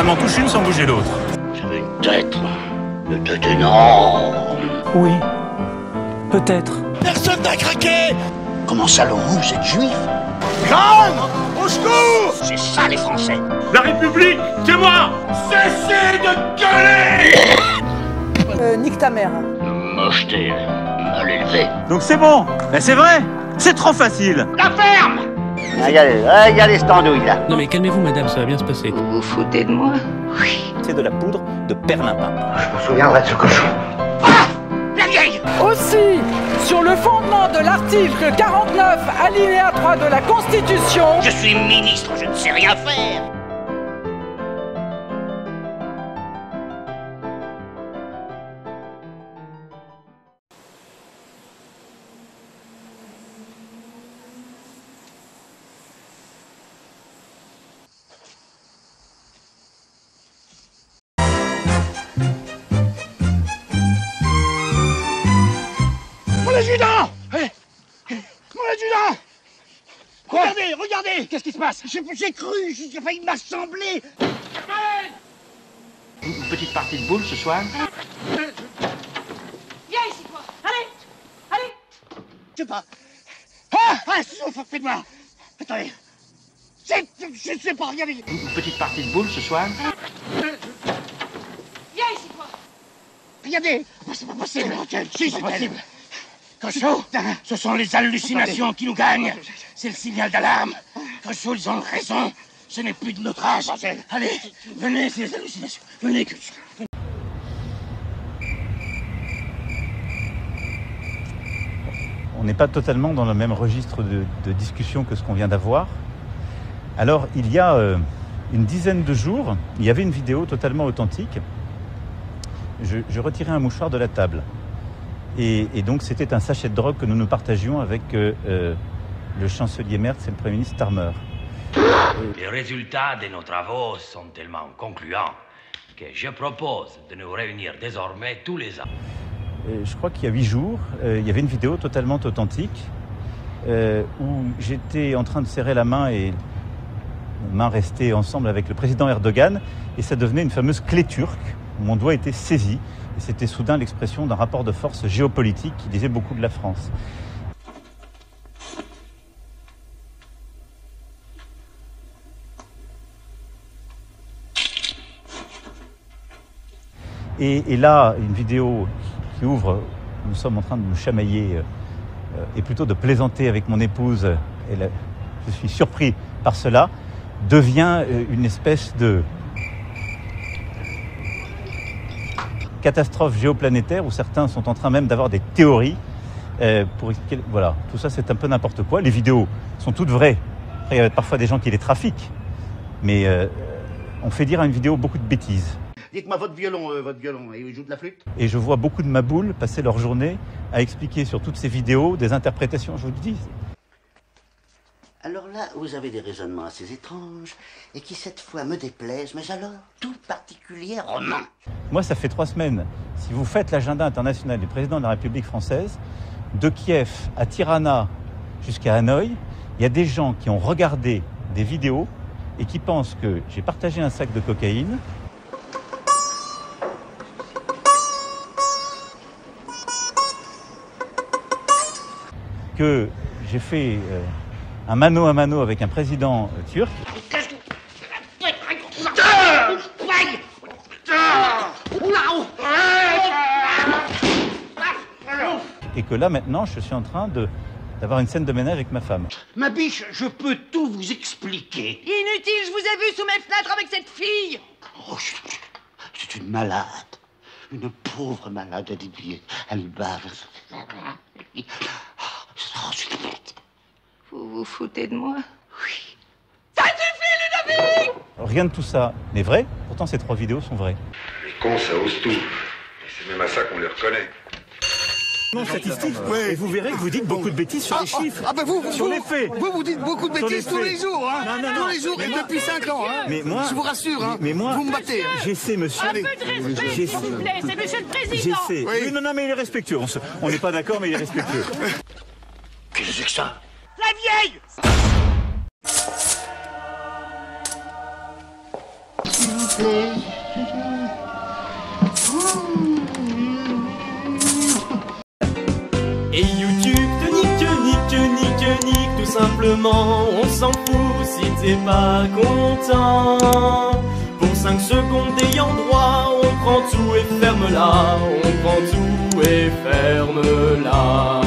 m'en touche une sans bouger l'autre. J'avais une tête, une tête énorme. Oui, peut-être. Personne n'a craqué. Comment ça, vous êtes juif? Crâne! Au secours! C'est ça, les Français. La République, c'est moi! Cessez de gueuler! Nique ta mère. Mocheté, mal élevée. Donc c'est bon. Ben c'est vrai. C'est trop facile. La ferme! Regardez cette andouille, là. Non mais calmez-vous madame, ça va bien se passer. Vous vous foutez de moi? Oui. C'est de la poudre de perlimpin. Je me souviendrai de ce cochon. Ah! La vieille! Aussi, sur le fondement de l'article 49, alinéa 3 de la Constitution, Je suis ministre, je ne sais rien faire. Mon adjudant! Mon adjudant! Quoi? Regardez! Qu'est-ce qui se passe? J'ai cru, j'ai failli m'assembler! Une petite partie de boule ce soir? Viens ici, toi. Allez. Je sais pas. Souffle, faites-moi! Attendez. Je sais pas, regardez. Une petite partie de boule ce soir? Viens ici, toi. Regardez! C'est pas possible! Si, c'est possible! Cochon, ce sont les hallucinations qui nous gagnent. C'est le signal d'alarme. Cochon, ils ont raison. Ce n'est plus de notre âge. Allez, venez, c'est les hallucinations. Venez, Cochon. On n'est pas totalement dans le même registre de discussion que ce qu'on vient d'avoir. Alors, il y a une dizaine de jours, il y avait une vidéo totalement authentique. Je retirais un mouchoir de la table. Et donc, c'était un sachet de drogue que nous partagions avec le chancelier Merz et le Premier ministre Starmer. Les résultats de nos travaux sont tellement concluants que je propose de nous réunir désormais tous les ans. Je crois qu'il y a 8 jours, il y avait une vidéo totalement authentique où j'étais en train de serrer la main et main restée ensemble avec le président Erdogan et ça devenait une fameuse clé turque où mon doigt était saisi et c'était soudain l'expression d'un rapport de force géopolitique qui disait beaucoup de la France. Et là, une vidéo qui ouvre, nous sommes en train de nous chamailler et plutôt de plaisanter avec mon épouse, et là, je suis surpris par cela, devient une espèce de catastrophe géoplanétaire où certains sont en train même d'avoir des théories pour expliquer. Voilà, tout ça c'est un peu n'importe quoi. Les vidéos sont toutes vraies. Après, il y a parfois des gens qui les trafiquent, mais on fait dire à une vidéo beaucoup de bêtises. Dites-moi votre violon, il joue de la flûte? Et je vois beaucoup de maboules passer leur journée à expliquer sur toutes ces vidéos des interprétations, je vous le dis. Alors là, vous avez des raisonnements assez étranges, et qui cette fois me déplaisent, mais alors tout particulièrement. Moi, ça fait 3 semaines. Si vous faites l'agenda international du président de la République française, de Kiev à Tirana jusqu'à Hanoï, il y a des gens qui ont regardé des vidéos et qui pensent que j'ai partagé un sac de cocaïne, que j'ai fait un mano à mano avec un président turc. Et que là maintenant je suis en train d'avoir une scène de ménage avec ma femme. Ma biche, je peux tout vous expliquer. Inutile, je vous ai vu sous mes fenêtres avec cette fille. Oh, c'est une malade. Une pauvre malade, elle bave. Oh, c'est bête. Vous vous foutez de moi? Oui. Ça suffit, Ludovic! Rien de tout ça n'est vrai, pourtant ces 3 vidéos sont vraies. Les cons, ça ose tout. Et c'est même à ça qu'on les reconnaît. Statistique, et vous verrez que vous dites beaucoup de bêtises sur les chiffres. Ah ben vous sur les faits. Vous dites beaucoup de Sur bêtises les tous faits. les jours, hein? Non, Tous les jours et depuis 5 ans, hein? Mais moi, je vous rassure, hein? mais moi, vous me battez. Hein? J'essaie, monsieur. Un peu de respect, s'il vous plaît, c'est monsieur le président. J'essaie. Oui. Oui, non, mais il est respectueux. On n'est pas d'accord, mais il est respectueux. Qu'est-ce que c'est que ça? La vieille! Et YouTube te nique, tout simplement, on s'en fout si t'es pas content. Pour 5 secondes ayant droit, on prend tout et ferme-la, on prend tout et ferme-la.